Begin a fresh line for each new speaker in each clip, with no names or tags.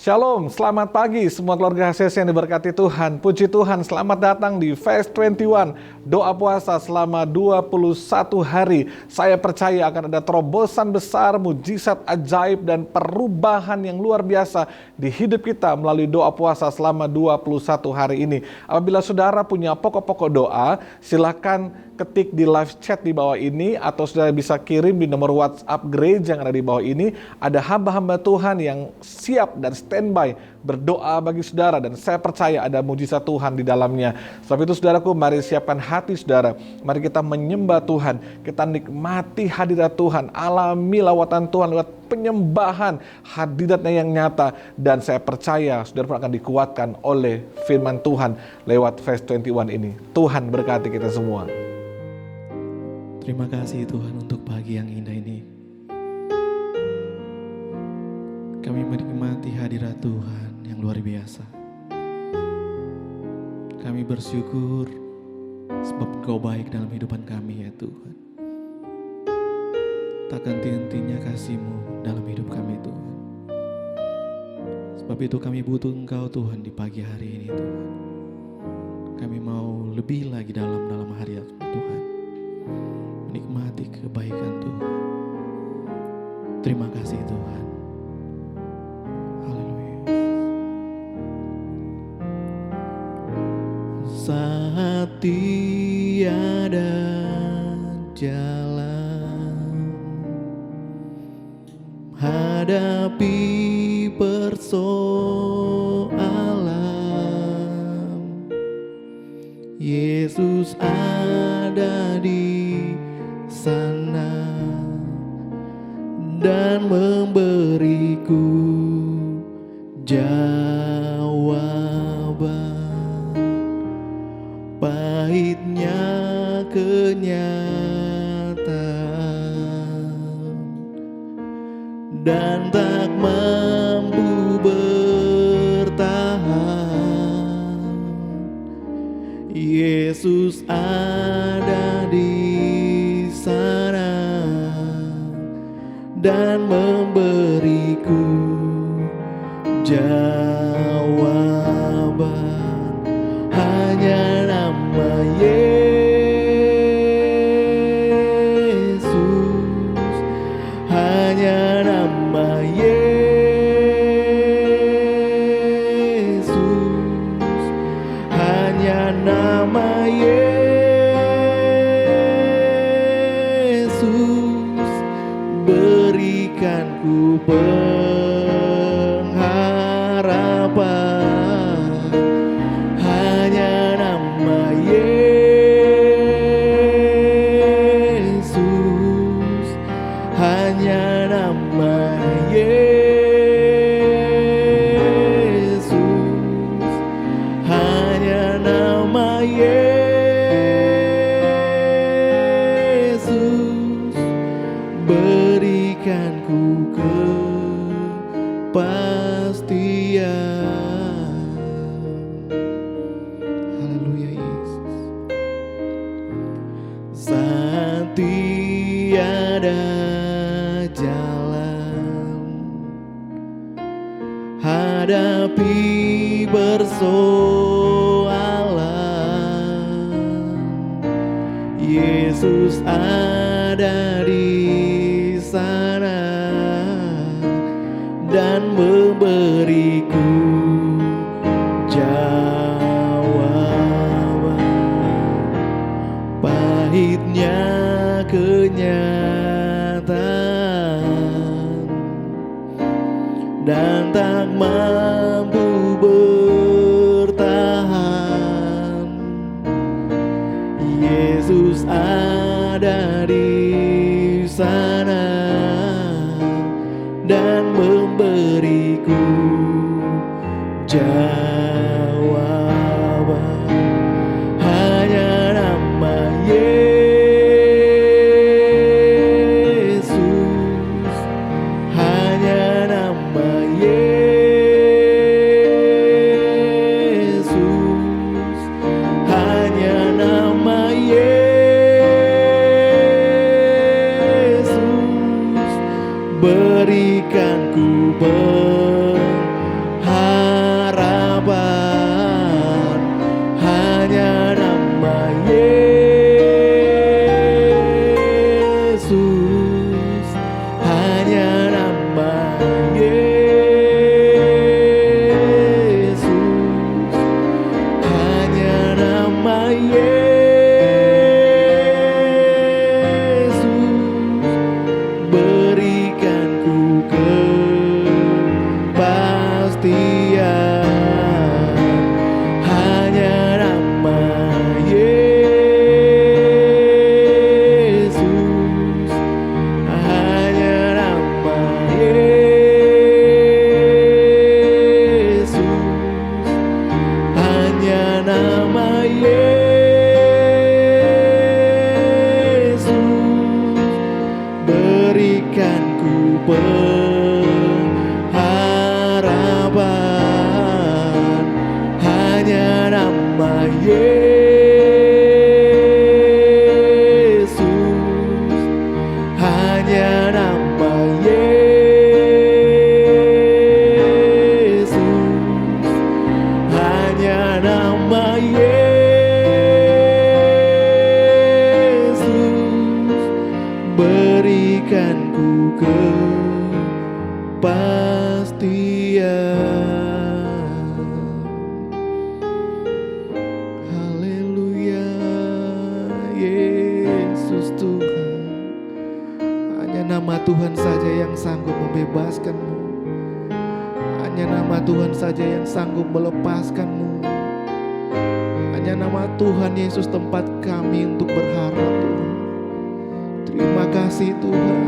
Shalom, selamat pagi semua keluarga HCC yang diberkati Tuhan. Puji Tuhan, selamat datang di Fast 21, doa puasa selama 21 hari. Saya percaya akan ada terobosan besar, mujizat ajaib dan perubahan yang luar biasa di hidup kita melalui doa puasa selama 21 hari ini. Apabila saudara punya pokok-pokok doa, silakan ketik di live chat di bawah ini atau saudara bisa kirim di nomor WhatsApp gereja yang ada di bawah ini. Ada hamba-hamba Tuhan yang siap dan standby berdoa bagi saudara dan saya percaya ada mujizat Tuhan di dalamnya. Sebab itu saudaraku, mari siapkan hati saudara. Mari kita menyembah Tuhan, kita nikmati hadirat Tuhan, alami lawatan Tuhan lewat penyembahan hadiratnya yang nyata, dan saya percaya saudara pun akan dikuatkan oleh firman Tuhan lewat Fast 21 ini. Tuhan berkati kita semua.
Terima kasih Tuhan untuk pagi yang indah ini. Kami menikmati hadirat Tuhan yang luar biasa. Kami bersyukur sebab Engkau baik dalam kehidupan kami ya Tuhan. Takkan henti-hentinya kasih-Mu dalam hidup kami Tuhan. Sebab itu kami butuh Engkau Tuhan di pagi hari ini Tuhan. Kami mau lebih lagi dalam hadirat-Mu Tuhan. Menikmati kebaikan Tuhan. Terima kasih Tuhan. Haleluya. Saat tiada jalan, hadapi persoalan, Yesus ada di sana dan memberiku jawaban. Pahitnya kenyataan dan tak mampu bertahan, Yesus ada di sana dan memberiku jawaban. Hanya nama Yesus, hanya nama Yesus, hanya nama Yesus, berikanku pengharapan. Hanya nama Yesus, hanya nama Yesus, hanya nama Yesus, berikanku kepastian. Haleluya Yesus. Saat tiada jalan, hadapi persoalan, Yesus ada di sana dan memberiku jawaban. Pahitnya kenyataan dan tak mampu bertahan, Yesus ada di sana dan memberiku jawaban. Hanya nama Yesus, hanya nama Yesus, hanya nama Yesus, Haleluya. Haleluya. Yesus Tuhan. Hanya nama Tuhan saja yang sanggup membebaskanmu. Hanya nama Tuhan saja yang sanggup melepaskanmu. Hanya nama Tuhan Yesus tempat kami untuk berharap, Tuhan. Terima kasih Tuhan.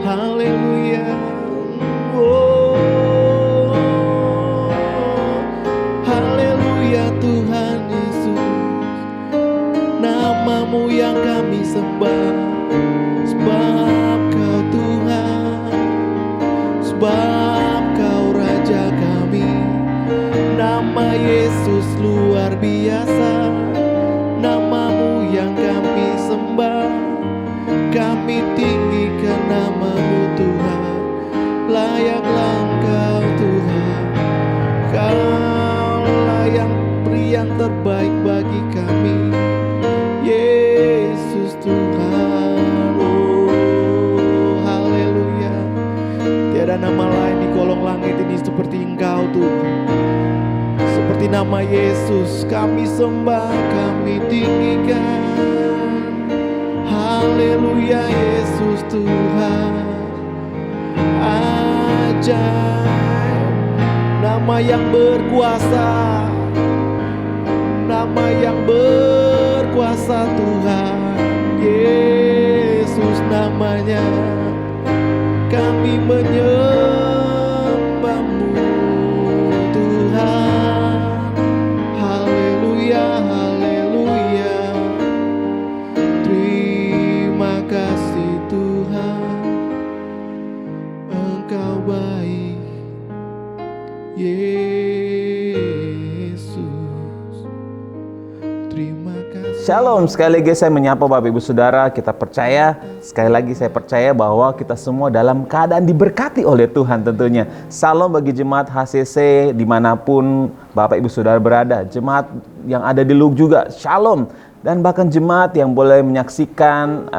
Haleluya. Oh, haleluya Tuhan Yesus. Namamu yang kami sembah, sebab Kau Tuhan, sebab Kau Raja kami. Nama Yesus luar biasa, namamu yang kami sembah. Kami tinggikan namamu Tuhan, layaklah Engkau Tuhan. Kaulah yang beri yang terbaik bagi kami, Yesus Tuhan. Oh, haleluya. Tiada nama lain di kolong langit ini seperti Engkau Tuhan. Seperti nama Yesus kami sembah, kami tinggikan. Haleluya Yesus Tuhan. Ajaib, nama yang berkuasa, nama yang berkuasa Tuhan. Yesus namanya, kami menyembahmu Tuhan. Haleluya, haleluya. Terima kasih Tuhan, Engkau baik Yesus. Terima kasih.
Shalom, sekali lagi saya menyapa Bapak Ibu Saudara. Kita percaya, sekali lagi saya percaya bahwa kita semua dalam keadaan diberkati oleh Tuhan tentunya. Salam bagi jemaat HCC dimanapun Bapak Ibu Saudara berada. Jemaat yang ada di Lug juga, shalom. Dan bahkan jemaat yang boleh menyaksikan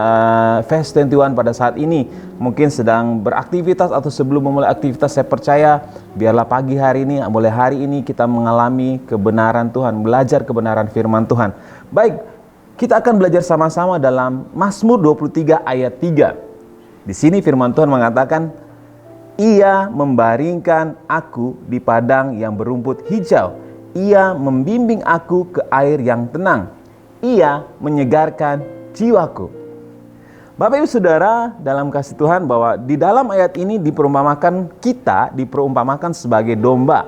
Fast 21 pada saat ini, mungkin sedang beraktivitas atau sebelum memulai aktivitas, saya percaya biarlah pagi hari ini, boleh hari ini kita mengalami kebenaran Tuhan, belajar kebenaran firman Tuhan. Baik, kita akan belajar sama-sama dalam Mazmur 23 ayat 3. Di sini firman Tuhan mengatakan, Ia membaringkan aku di padang yang berumput hijau. Ia membimbing aku ke air yang tenang. Ia menyegarkan jiwaku. Bapak Ibu Saudara, dalam kasih Tuhan, bahwa di dalam ayat ini diperumpamakan sebagai domba.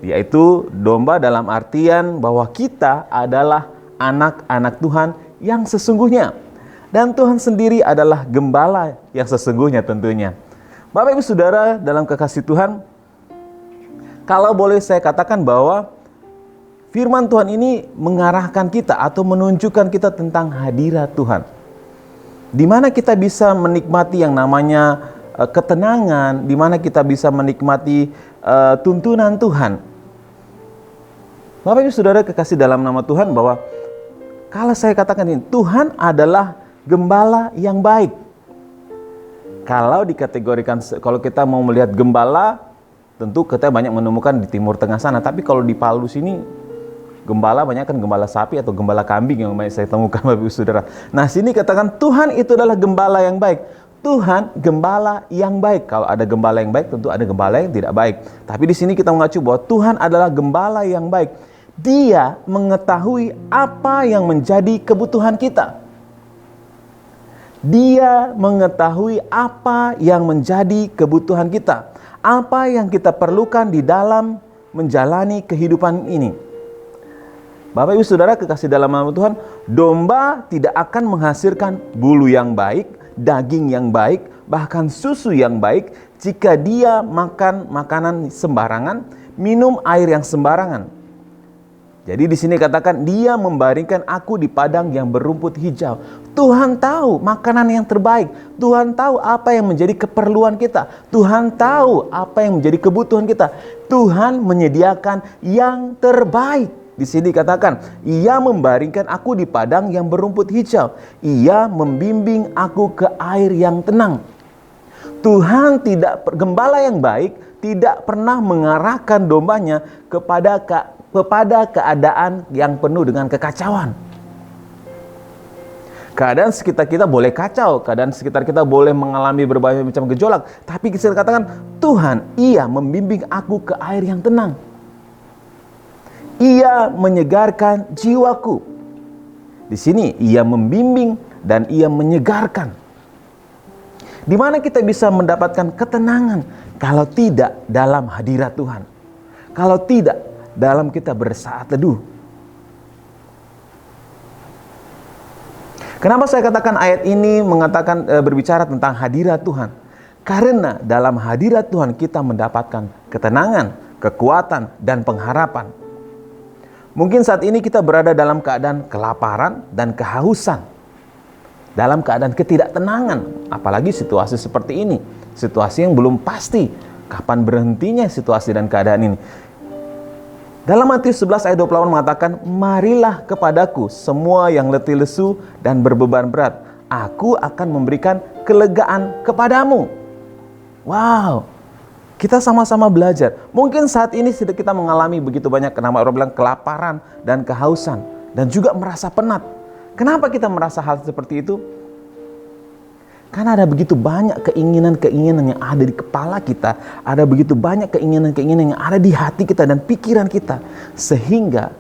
Yaitu domba dalam artian bahwa kita adalah anak-anak Tuhan yang sesungguhnya. Dan Tuhan sendiri adalah gembala yang sesungguhnya tentunya. Bapak Ibu Saudara, dalam kekasih Tuhan, kalau boleh saya katakan bahwa firman Tuhan ini mengarahkan kita atau menunjukkan kita tentang hadirat Tuhan. Di mana kita bisa menikmati yang namanya ketenangan, di mana kita bisa menikmati tuntunan Tuhan. Bapak Ibu Saudara kekasih dalam nama Tuhan, bahwa kalau saya katakan ini, Tuhan adalah gembala yang baik. Kalau dikategorikan, kalau kita mau melihat gembala, tentu kita banyak menemukan di Timur Tengah sana. Tapi kalau di Palu sini, gembala banyak kan gembala sapi atau gembala kambing yang banyak saya temukan Bapak Ibu Saudara. Nah, sini katakan Tuhan itu adalah gembala yang baik. Tuhan gembala yang baik. Kalau ada gembala yang baik, tentu ada gembala yang tidak baik. Tapi di sini kita mengacu bahwa Tuhan adalah gembala yang baik. Dia mengetahui apa yang menjadi kebutuhan kita. Dia mengetahui apa yang menjadi kebutuhan kita. Apa yang kita perlukan di dalam menjalani kehidupan ini. Bapak Ibu Saudara kekasih dalam nama Tuhan, domba tidak akan menghasilkan bulu yang baik, daging yang baik, bahkan susu yang baik jika dia makan makanan sembarangan, minum air yang sembarangan. Jadi di sini katakan, Dia membaringkan aku di padang yang berumput hijau. Tuhan tahu makanan yang terbaik. Tuhan tahu apa yang menjadi keperluan kita. Tuhan tahu apa yang menjadi kebutuhan kita. Tuhan menyediakan yang terbaik. Di sini katakan, Ia membaringkan aku di padang yang berumput hijau. Ia membimbing aku ke air yang tenang. Gembala yang baik tidak pernah mengarahkan dombanya kepada keadaan yang penuh dengan kekacauan. Keadaan sekitar kita boleh kacau, keadaan sekitar kita boleh mengalami berbagai macam gejolak, tapi kita katakan, Tuhan, Ia membimbing aku ke air yang tenang. Ia menyegarkan jiwaku. Di sini Ia membimbing dan Ia menyegarkan. Di mana kita bisa mendapatkan ketenangan kalau tidak dalam hadirat Tuhan? Kalau tidak dalam kita bersaat teduh. Kenapa saya katakan ayat ini berbicara tentang hadirat Tuhan? Karena dalam hadirat Tuhan kita mendapatkan ketenangan, kekuatan, dan pengharapan. Mungkin saat ini kita berada dalam keadaan kelaparan dan kehausan. Dalam keadaan ketidaktenangan, apalagi situasi seperti ini, situasi yang belum pasti kapan berhentinya situasi dan keadaan ini. Dalam Matius 11 ayat 28 mengatakan, marilah kepadaku semua yang letih lesu dan berbeban berat, aku akan memberikan kelegaan kepadamu. Wow, kita sama-sama belajar. Mungkin saat ini kita mengalami begitu banyak, kenapa orang bilang kelaparan dan kehausan, dan juga merasa penat. Kenapa kita merasa hal seperti itu? Karena ada begitu banyak keinginan-keinginan yang ada di kepala kita. Ada begitu banyak keinginan-keinginan yang ada di hati kita dan pikiran kita. Sehingga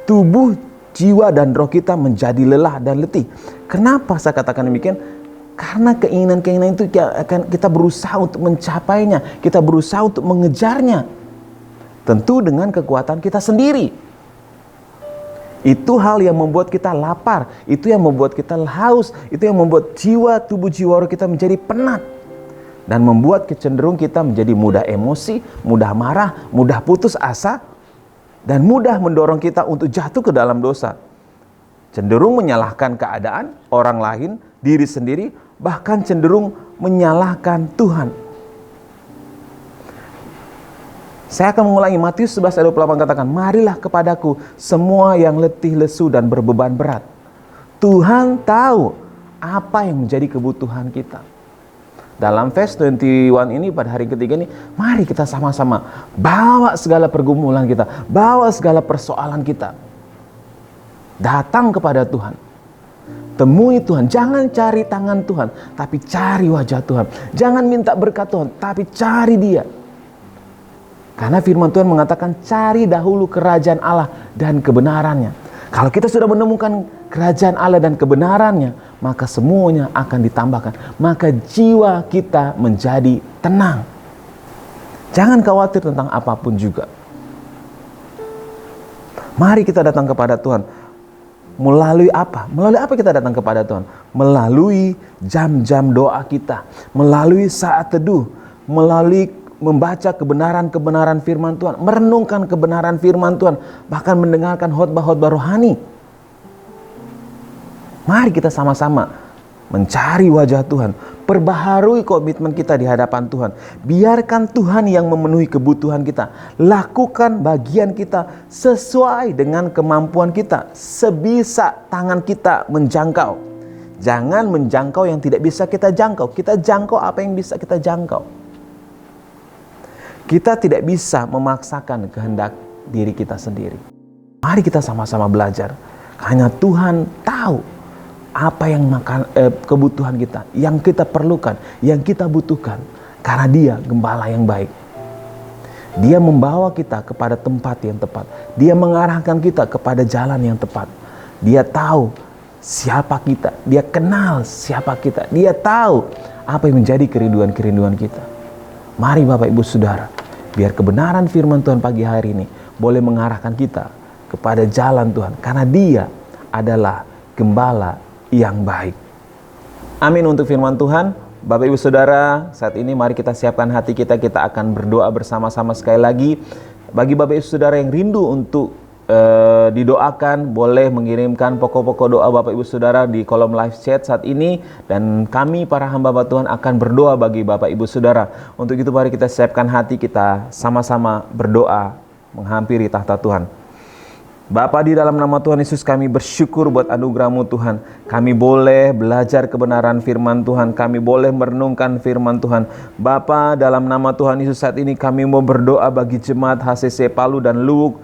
tubuh, jiwa, dan roh kita menjadi lelah dan letih. Kenapa saya katakan demikian? Karena keinginan-keinginan itu akan kita berusaha untuk mencapainya. Kita berusaha untuk mengejarnya. Tentu dengan kekuatan kita sendiri. Itu hal yang membuat kita lapar, itu yang membuat kita haus, itu yang membuat tubuh jiwa kita menjadi penat. Dan membuat kecenderung kita menjadi mudah emosi, mudah marah, mudah putus asa, dan mudah mendorong kita untuk jatuh ke dalam dosa. Cenderung menyalahkan keadaan, orang lain, diri sendiri, bahkan cenderung menyalahkan Tuhan. Saya akan mengulangi Matius 11 ayat 28 katakan, marilah kepadaku semua yang letih lesu dan berbeban berat. Tuhan tahu apa yang menjadi kebutuhan kita. Dalam Fast 21 ini pada hari ketiga ini, mari kita sama-sama bawa segala pergumulan kita, bawa segala persoalan kita. Datang kepada Tuhan. Temui Tuhan, jangan cari tangan Tuhan, tapi cari wajah Tuhan. Jangan minta berkat Tuhan, tapi cari Dia. Karena firman Tuhan mengatakan cari dahulu kerajaan Allah dan kebenarannya. Kalau kita sudah menemukan kerajaan Allah dan kebenarannya, maka semuanya akan ditambahkan. Maka jiwa kita menjadi tenang. Jangan khawatir tentang apapun juga. Mari kita datang kepada Tuhan. Melalui apa? Melalui apa kita datang kepada Tuhan? Melalui jam-jam doa kita. Melalui saat teduh. Melalui membaca kebenaran-kebenaran firman Tuhan, merenungkan kebenaran firman Tuhan, bahkan mendengarkan khotbah-khotbah rohani. Mari kita sama-sama mencari wajah Tuhan, perbaharui komitmen kita di hadapan Tuhan. Biarkan Tuhan yang memenuhi kebutuhan kita. Lakukan bagian kita sesuai dengan kemampuan kita, sebisa tangan kita menjangkau. Jangan menjangkau yang tidak bisa kita jangkau. Kita jangkau apa yang bisa kita jangkau. Kita tidak bisa memaksakan kehendak diri kita sendiri. Mari kita sama-sama belajar. Hanya Tuhan tahu apa yang kebutuhan kita, yang kita perlukan, yang kita butuhkan. Karena Dia gembala yang baik. Dia membawa kita kepada tempat yang tepat. Dia mengarahkan kita kepada jalan yang tepat. Dia tahu siapa kita. Dia kenal siapa kita. Dia tahu apa yang menjadi kerinduan-kerinduan kita. Mari Bapak Ibu Saudara, biar kebenaran firman Tuhan pagi hari ini boleh mengarahkan kita kepada jalan Tuhan. Karena Dia adalah gembala yang baik. Amin untuk firman Tuhan. Bapak Ibu Saudara, saat ini mari kita siapkan hati kita. Kita akan berdoa bersama-sama sekali lagi. Bagi Bapak Ibu Saudara yang rindu untuk didoakan, boleh mengirimkan pokok-pokok doa Bapak Ibu Saudara di kolom live chat saat ini, dan kami para hamba Tuhan akan berdoa bagi Bapak Ibu Saudara. Untuk itu mari kita siapkan hati kita, sama-sama berdoa menghampiri tahta Tuhan. Bapa, di dalam nama Tuhan Yesus kami bersyukur buat anugerah-Mu Tuhan. Kami boleh belajar kebenaran firman Tuhan. Kami boleh merenungkan firman Tuhan. Bapa, dalam nama Tuhan Yesus saat ini kami mau berdoa bagi jemaat HCC Palu dan Luwuk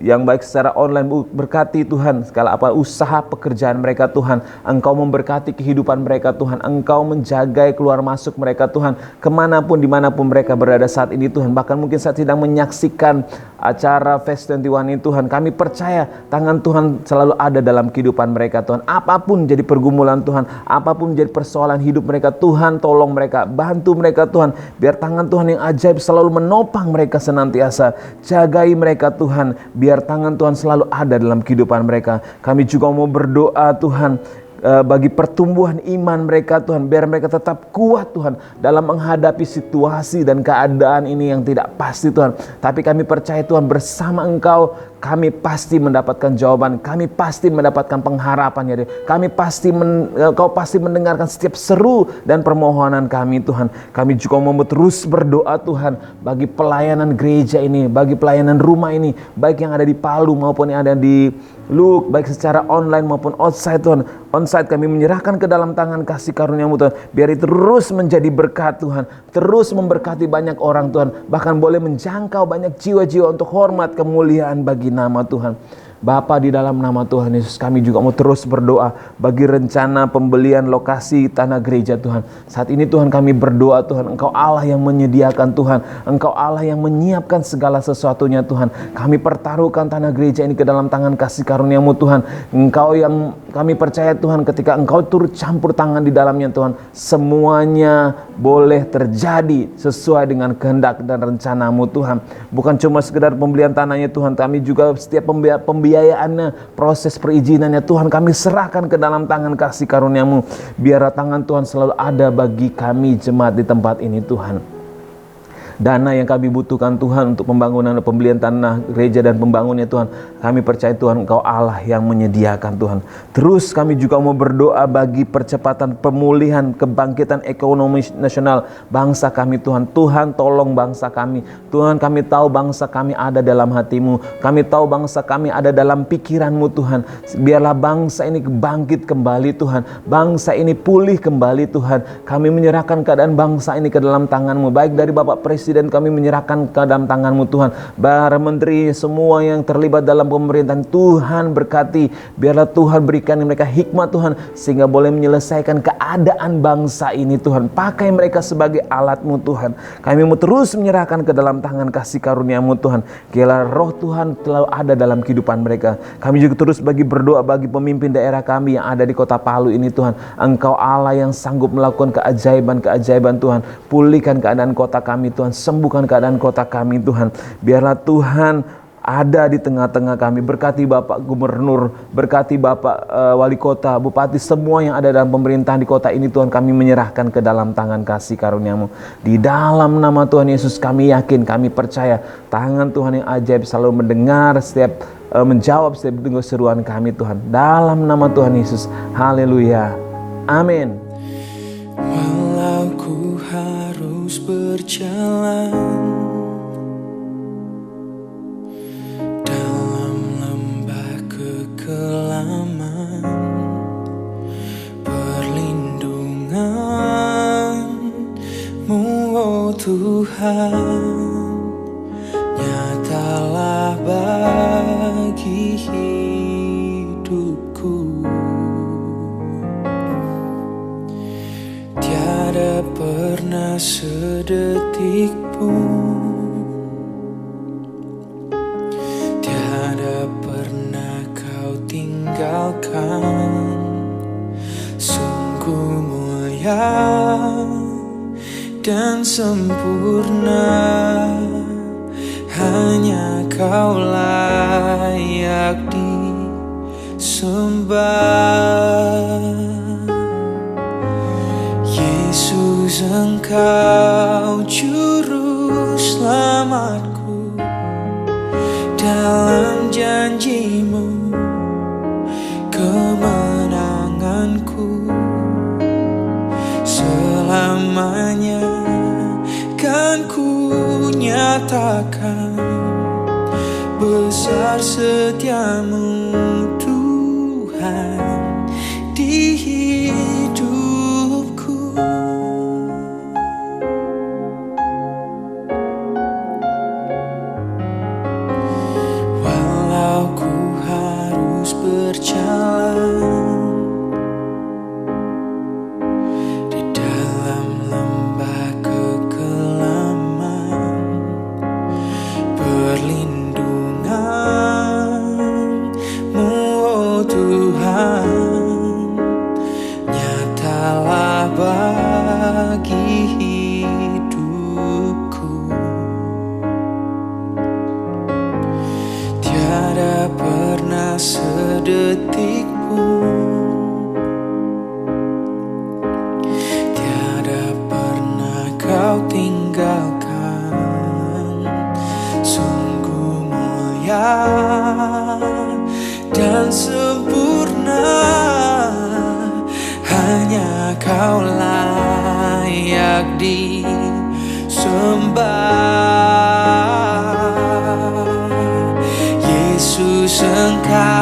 yang baik secara online. Berkati Tuhan segala apa usaha pekerjaan mereka Tuhan. Engkau memberkati kehidupan mereka Tuhan. Engkau menjaga keluar masuk mereka Tuhan, kemanapun dimanapun mereka berada saat ini Tuhan. Bahkan mungkin saat sedang menyaksikan acara Fest 21 ini Tuhan, kami percaya tangan Tuhan selalu ada dalam kehidupan mereka Tuhan. Apapun jadi pergumulan Tuhan, apapun jadi persoalan hidup mereka Tuhan, tolong mereka, bantu mereka Tuhan. Biar tangan Tuhan yang ajaib selalu menopang mereka senantiasa. Jagai mereka Tuhan, biar tangan Tuhan selalu ada dalam kehidupan mereka. Kami juga mau berdoa Tuhan bagi pertumbuhan iman mereka Tuhan, biar mereka tetap kuat Tuhan dalam menghadapi situasi dan keadaan ini yang tidak pasti Tuhan. Tapi kami percaya Tuhan, bersama Engkau kami pasti mendapatkan jawaban, kami pasti mendapatkan pengharapan ya Dia. Kami pasti Engkau pasti mendengarkan setiap seru dan permohonan kami Tuhan. Kami juga mau terus berdoa Tuhan bagi pelayanan gereja ini, bagi pelayanan rumah ini, baik yang ada di Palu maupun yang ada di Luwuk, baik secara online maupun outside Tuhan. Onsite kami menyerahkan ke dalam tangan kasih karunia-Mu Tuhan. Biar itu terus menjadi berkat Tuhan, terus memberkati banyak orang Tuhan, bahkan boleh menjangkau banyak jiwa-jiwa untuk hormat kemuliaan bagi nama Tuhan. Bapa, di dalam nama Tuhan Yesus kami juga mau terus berdoa bagi rencana pembelian lokasi tanah gereja Tuhan. Saat ini Tuhan kami berdoa Tuhan, Engkau Allah yang menyediakan Tuhan, Engkau Allah yang menyiapkan segala sesuatunya Tuhan. Kami pertaruhkan tanah gereja ini ke dalam tangan kasih karunia-Mu Tuhan. Engkau yang kami percaya Tuhan, ketika Engkau turut campur tangan di dalamnya Tuhan, semuanya boleh terjadi sesuai dengan kehendak dan rencana-Mu Tuhan. Bukan cuma sekedar pembelian tanahnya Tuhan, kami juga setiap pembiayaannya, proses perizinannya Tuhan kami serahkan ke dalam tangan kasih karunia-Mu. Biar tangan Tuhan selalu ada bagi kami jemaat di tempat ini Tuhan. Dana yang kami butuhkan Tuhan untuk pembangunan pembelian tanah gereja dan pembangunnya Tuhan, kami percaya Tuhan Engkau Allah yang menyediakan Tuhan. Terus kami juga mau berdoa bagi percepatan pemulihan kebangkitan ekonomi nasional bangsa kami Tuhan. Tuhan tolong bangsa kami Tuhan. Kami tahu bangsa kami ada dalam hati-Mu, kami tahu bangsa kami ada dalam pikiran-Mu Tuhan. Biarlah bangsa ini bangkit kembali Tuhan, bangsa ini pulih kembali Tuhan. Kami menyerahkan keadaan bangsa ini ke dalam tangan-Mu, baik dari Bapak Presiden kami menyerahkan ke dalam tangan-Mu Tuhan, para menteri semua yang terlibat dalam pemerintahan Tuhan berkati. Biarlah Tuhan berikan mereka hikmat Tuhan, sehingga boleh menyelesaikan keadaan bangsa ini Tuhan. Pakai mereka sebagai alat-Mu Tuhan. Kami mau terus menyerahkan ke dalam tangan kasih karunia-Mu Tuhan. Biarlah roh Tuhan selalu ada dalam kehidupan mereka. Kami juga terus berdoa bagi pemimpin daerah kami yang ada di kota Palu ini Tuhan. Engkau Allah yang sanggup melakukan keajaiban-keajaiban Tuhan. Pulihkan keadaan kota kami Tuhan, sembuhkan keadaan kota kami Tuhan. Biarlah Tuhan ada di tengah-tengah kami. Berkati Bapak Gubernur, berkati Bapak Wali Kota, Bupati, semua yang ada dalam pemerintahan di kota ini Tuhan, kami menyerahkan ke dalam tangan kasih karunia-Mu. Di dalam nama Tuhan Yesus kami yakin, kami percaya tangan Tuhan yang ajaib selalu mendengar setiap menjawab setiap seruan kami Tuhan. Dalam nama Tuhan Yesus, haleluya, amin.
Walau ku harus berjalan dalam lembah kekelaman, perlindungan-Mu oh Tuhan nyatalah bagi hidupku. Tiada pernah sedetik pun, tiada pernah Kau tinggalkan. Sungguh mulia dan sempurna, hanya Kau layak disembah. Yesus, Engkau juru selamatku, dalam janji-Mu kemenanganku. Selamanya kan ku nyatakan besar setiamu Tuhan di hidupku. Walau ku harus berjalan di dalam lembah kekelaman, perlindungan-Mu, oh Tuhan, nyatalah bagi hidupku. Tiada pernah sedetik pun, tiada pernah Kau tinggalkan. Sungguh mulia dan sempurna, hanya Kau layak disembah. Yesus, Engkau